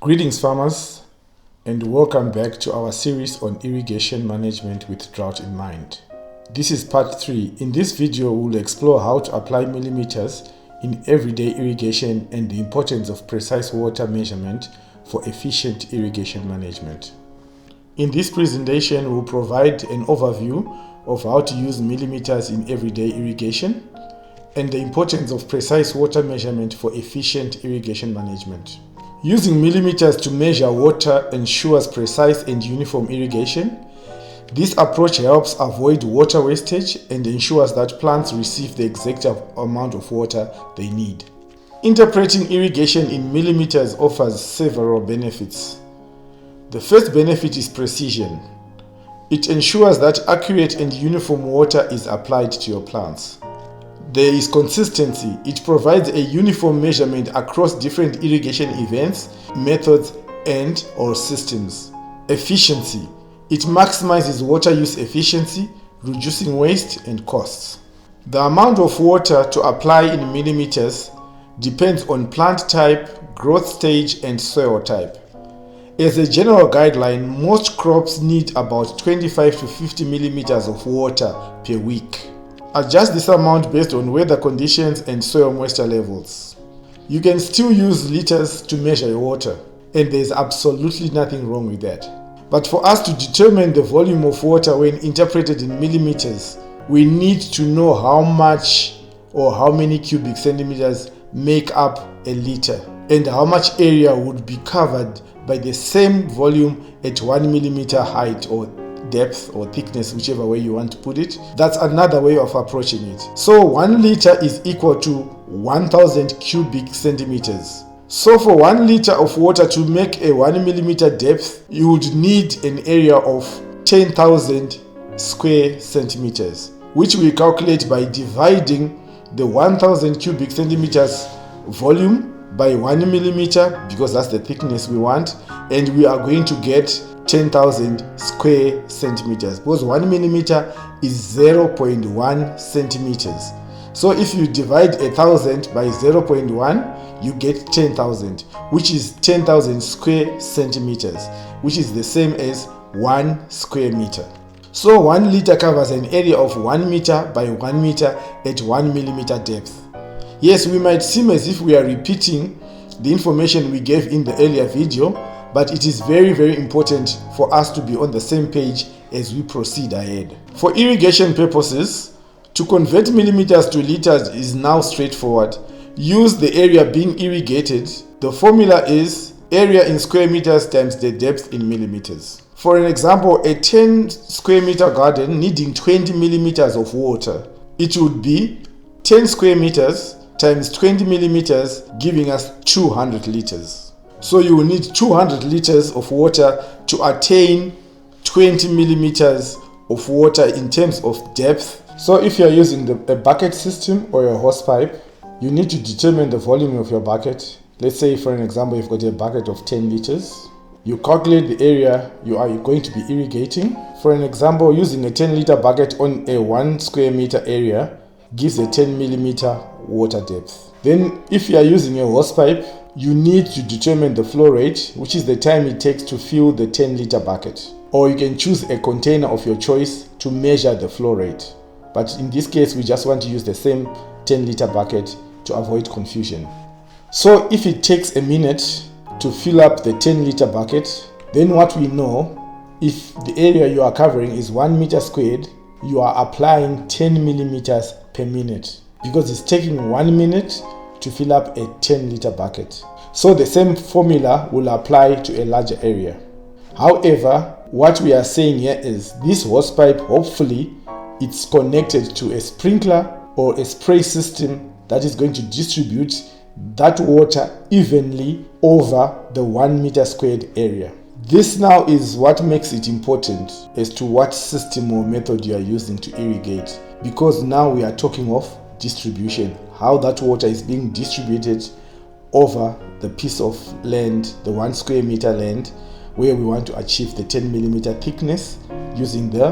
Greetings farmers, and welcome back to our series on irrigation management with drought in mind. This is part 3. In this video we will explore how to apply millimeters in everyday irrigation and the importance of precise water measurement for efficient irrigation management. In this presentation we will provide an overview of how to use millimeters in everyday irrigation and the importance of precise water measurement for efficient irrigation management. Using millimeters to measure water ensures precise and uniform irrigation. This approach helps avoid water wastage and ensures that plants receive the exact amount of water they need. Interpreting irrigation in millimeters offers several benefits. The first benefit is precision. It ensures that accurate and uniform water is applied to your plants. There is consistency. It provides a uniform measurement across different irrigation events, methods, and/or systems. Efficiency. It maximizes water use efficiency, reducing waste and costs. The amount of water to apply in millimeters depends on plant type, growth stage, and soil type. As a general guideline, most crops need about 25 to 50 millimeters of water per week. Adjust this amount based on weather conditions and soil moisture levels. You can still use liters to measure your water, and there is absolutely nothing wrong with that. But for us to determine the volume of water when interpreted in millimeters, we need to know how much or how many cubic centimeters make up a liter, and how much area would be covered by the same volume at 1 millimeter height or depth or thickness, whichever way you want to put it. That's another way of approaching it. So 1 liter is equal to 1000 cubic centimeters. So for 1 liter of water to make a 1 millimeter depth, you would need an area of 10,000 square centimeters, which we calculate by dividing the 1000 cubic centimeters volume by 1 millimeter, because that's the thickness we want, and we are going to get 10,000 square centimeters, because 1 millimeter is 0.1 centimeters. So if you divide 1000 by 0.1, you get 10,000, which is 10,000 square centimeters, which is the same as 1 square meter. So 1 liter covers an area of 1 meter by 1 meter at 1 millimeter depth. Yes, we might seem as if we are repeating the information we gave in the earlier video, but it is very important for us to be on the same page as we proceed ahead. For irrigation purposes, to convert millimeters to liters is now straightforward. Use the area being irrigated. The formula is area in square meters times the depth in millimeters. For an example, a 10 square meter garden needing 20 millimeters of water, it would be 10 square meters times 20 millimeters, giving us 200 liters. So you will need 200 liters of water to attain 20 millimeters of water in terms of depth. So if you are using a bucket system or a hose pipe, you need to determine the volume of your bucket. Let's say, for an example, you've got a bucket of 10 liters. You calculate the area you are going to be irrigating. For an example, using a 10 liter bucket on a 1 square meter area gives a 10 millimeter water depth. Then if you are using a hose pipe, you need to determine the flow rate, which is the time it takes to fill the 10 liter bucket. Or you can choose a container of your choice to measure the flow rate. But in this case, we just want to use the same 10 liter bucket to avoid confusion. So if it takes a minute to fill up the 10 liter bucket, then what we know, if the area you are covering is 1 meter squared, you are applying 10 millimeters per minute, because it's taking 1 minute to fill up a 10 liter bucket. So the same formula will apply to a larger area. However, what we are saying here is this hose pipe, hopefully it's connected to a sprinkler or a spray system that is going to distribute that water evenly over the 1 meter squared area. This now is what makes it important as to what system or method you are using to irrigate, because now we are talking of distribution, how that water is being distributed over the piece of land, the 1 square meter land, where we want to achieve the 10 millimeter thickness using the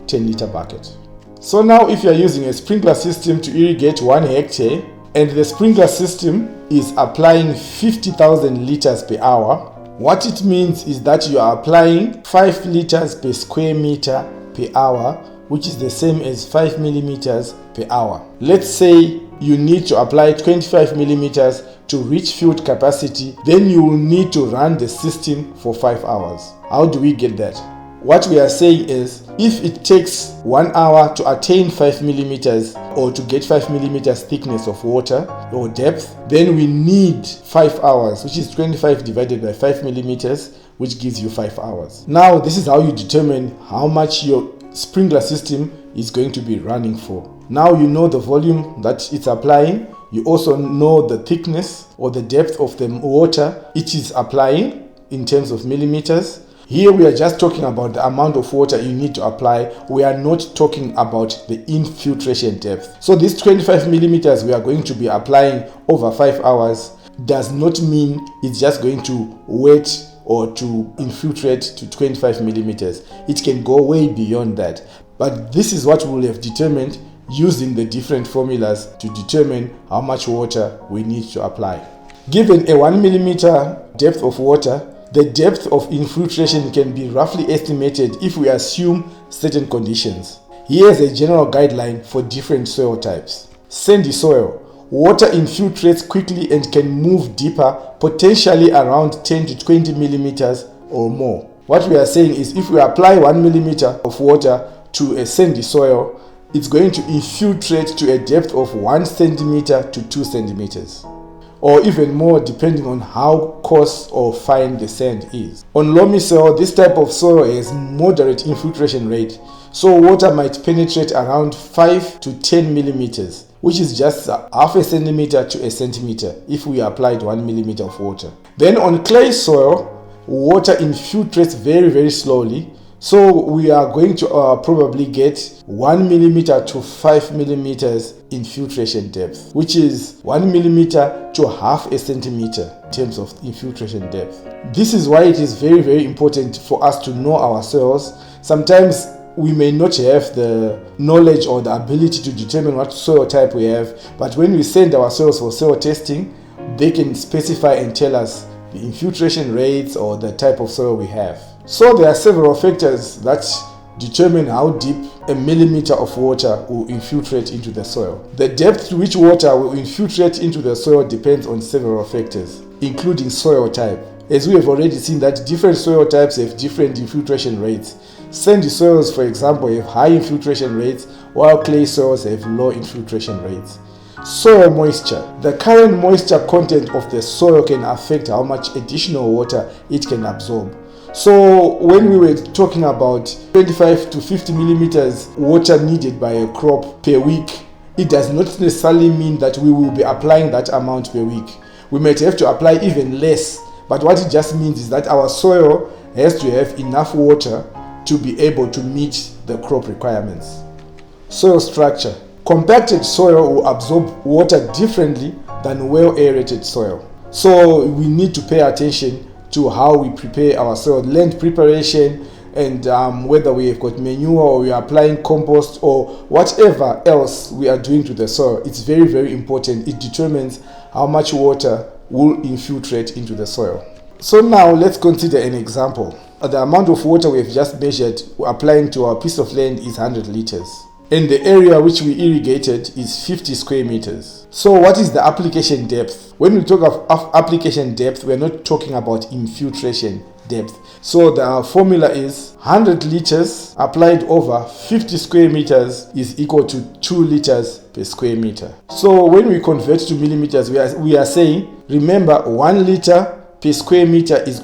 10 liter bucket. So now if you are using a sprinkler system to irrigate 1 hectare, and the sprinkler system is applying 50,000 liters per hour, What it means is that you are applying 5 liters per square meter per hour, which is the same as 5 millimeters per hour. Let's say you need to apply 25 millimeters to reach field capacity, then you will need to run the system for 5 hours. How do we get that? What we are saying is, if it takes 1 hour to attain 5 millimeters or to get 5 millimeters thickness of water or depth, then we need 5 hours, which is 25 divided by 5 millimeters, which gives you 5 hours. Now, this is how you determine how much your sprinkler system is going to be running for. Now you know the volume that it's applying. You also know the thickness or the depth of the water it is applying in terms of millimeters. Here we are just talking about the amount of water you need to apply. We are not talking about the infiltration depth. So this 25 millimeters we are going to be applying over 5 hours does not mean it's just going to wet or to infiltrate to 25 millimeters. It can go way beyond that. But this is what we will have determined using the different formulas to determine how much water we need to apply. Given a 1 millimeter depth of water, the depth of infiltration can be roughly estimated if we assume certain conditions. Here's a general guideline for different soil types. Sandy soil. Water infiltrates quickly and can move deeper, potentially around 10 to 20 millimeters or more. What we are saying is if we apply 1 millimeter of water to a sandy soil, it's going to infiltrate to a depth of 1 centimeter to 2 centimeters. Or even more depending on how coarse or fine the sand is. On loamy soil, this type of soil has moderate infiltration rate, so water might penetrate around 5 to 10 millimeters, which is just half a centimeter to a centimeter if we applied 1 millimeter of water. Then on clay soil, water infiltrates very slowly, so we are going to probably get 1 millimeter to 5 millimeters infiltration depth, which is 1 millimeter to half a centimeter in terms of infiltration depth. This is why it is very important for us to know our soils. Sometimes we may not have the knowledge or the ability to determine what soil type we have, but when we send our soils for soil testing, they can specify and tell us the infiltration rates or the type of soil we have. So there are several factors that determine how deep a millimeter of water will infiltrate into the soil. The depth to which water will infiltrate into the soil depends on several factors, including soil type. As we have already seen that different soil types have different infiltration rates. Sandy soils, for example, have high infiltration rates, while clay soils have low infiltration rates. Soil moisture. The current moisture content of the soil can affect how much additional water it can absorb. So when we were talking about 25 to 50 millimeters water needed by a crop per week, it does not necessarily mean that we will be applying that amount per week. We might have to apply even less, but what it just means is that our soil has to have enough water to be able to meet the crop requirements. Soil structure. Compacted soil will absorb water differently than well-aerated soil. So we need to pay attention to how we prepare our soil, land preparation, and whether we have got manure or we are applying compost or whatever else we are doing to the soil. It's very important. It determines how much water will infiltrate into the soil. So now let's consider an example. The amount of water we have just measured applying to our piece of land is 100 liters. And the area which we irrigated is 50 square meters. So what is the application depth? When we talk of application depth, we are not talking about infiltration depth. So the formula is 100 liters applied over 50 square meters is equal to 2 liters per square meter. So when we convert to millimeters, we are saying, remember, 1 liter per square meter is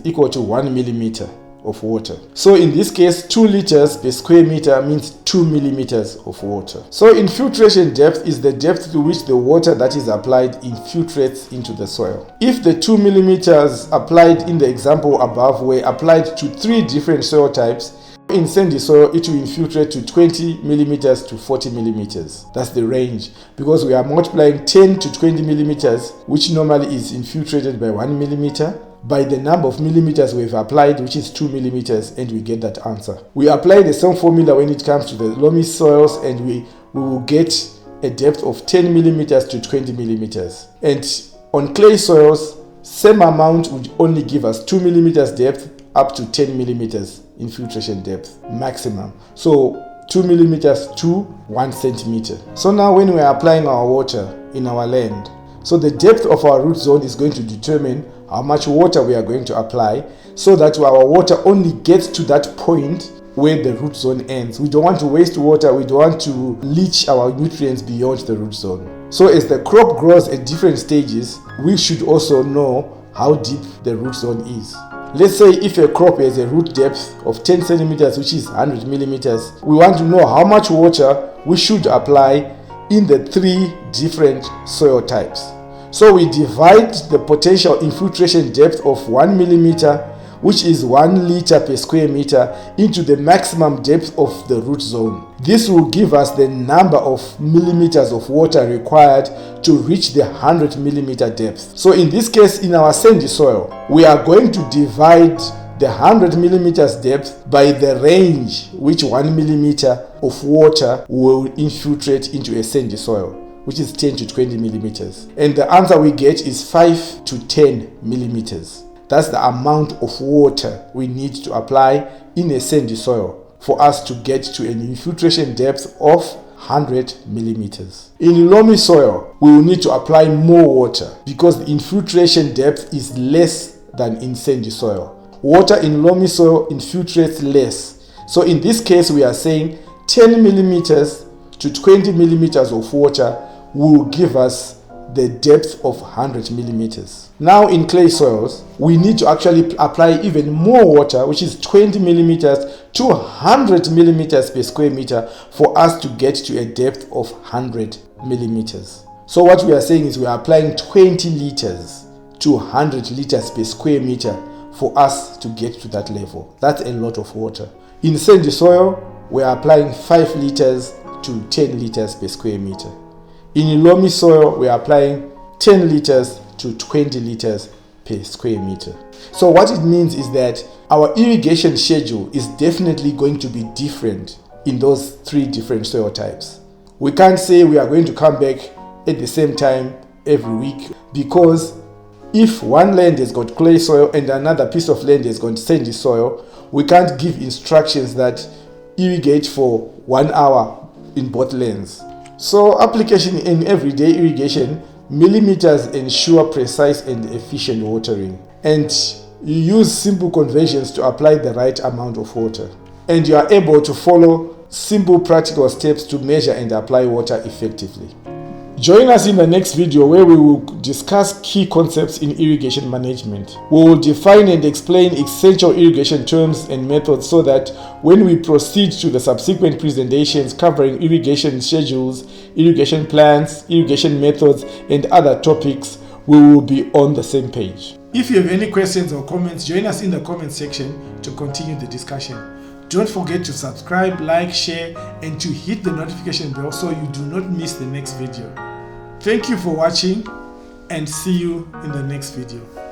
equal to 1 millimeter of water. So in this case, 2 liters per square meter means 2 millimeters of water. So infiltration depth is the depth to which the water that is applied infiltrates into the soil. If the 2 millimeters applied in the example above were applied to 3 different soil types, in sandy soil it will infiltrate to 20 millimeters to 40 millimeters. That's the range, because we are multiplying 10 to 20 millimeters, which normally is infiltrated by 1 millimeter, by the number of millimeters we've applied, which is 2 millimeters, and we get that answer. We apply the same formula when it comes to the loamy soils, and we will get a depth of 10 millimeters to 20 millimeters. And on clay soils, same amount would only give us 2 millimeters depth up to 10 millimeters infiltration depth maximum. So 2 millimeters to 1 centimeter. So now when we are applying our water in our land, so the depth of our root zone is going to determine how much water we are going to apply, so that our water only gets to that point where the root zone ends. We don't want to waste water, we don't want to leach our nutrients beyond the root zone. So as the crop grows at different stages, we should also know how deep the root zone is. Let's say if a crop has a root depth of 10 centimeters, which is 100 millimeters, we want to know how much water we should apply in the 3 different soil types. So we divide the potential infiltration depth of 1 millimeter, which is 1 liter per square meter, into the maximum depth of the root zone. This will give us the number of millimeters of water required to reach the 100 millimeter depth. So in this case, in our sandy soil, we are going to divide the 100 millimeters depth by the range which 1 millimeter of water will infiltrate into a sandy soil, which is 10 to 20 millimeters. And the answer we get is 5 to 10 millimeters. That's the amount of water we need to apply in a sandy soil for us to get to an infiltration depth of 100 millimeters. In loamy soil, we will need to apply more water because the infiltration depth is less than in sandy soil. Water in loamy soil infiltrates less. So in this case, we are saying 10 millimeters to 20 millimeters of water will give us the depth of 100 millimeters. Now in clay soils, we need to actually apply even more water, which is 20 millimeters to 100 millimeters per square meter, for us to get to a depth of 100 millimeters. So what we are saying is we are applying 20 liters to 100 liters per square meter for us to get to that level. That's a lot of water. In sandy soil, we are applying 5 liters to 10 liters per square meter. In loamy soil, we are applying 10 liters to 20 liters per square meter. So what it means is that our irrigation schedule is definitely going to be different in those 3 different soil types. We can't say we are going to come back at the same time every week, because if one land has got clay soil and another piece of land has got sandy soil, we can't give instructions that irrigate for 1 hour in both lands. So application in everyday irrigation, millimeters ensure precise and efficient watering, and you use simple conversions to apply the right amount of water, and you are able to follow simple practical steps to measure and apply water effectively. Join us in the next video where we will discuss key concepts in irrigation management. We will define and explain essential irrigation terms and methods so that when we proceed to the subsequent presentations covering irrigation schedules, irrigation plans, irrigation methods, and other topics, we will be on the same page. If you have any questions or comments, join us in the comment section to continue the discussion. Don't forget to subscribe, like, share, and to hit the notification bell so you do not miss the next video. Thank you for watching, and see you in the next video.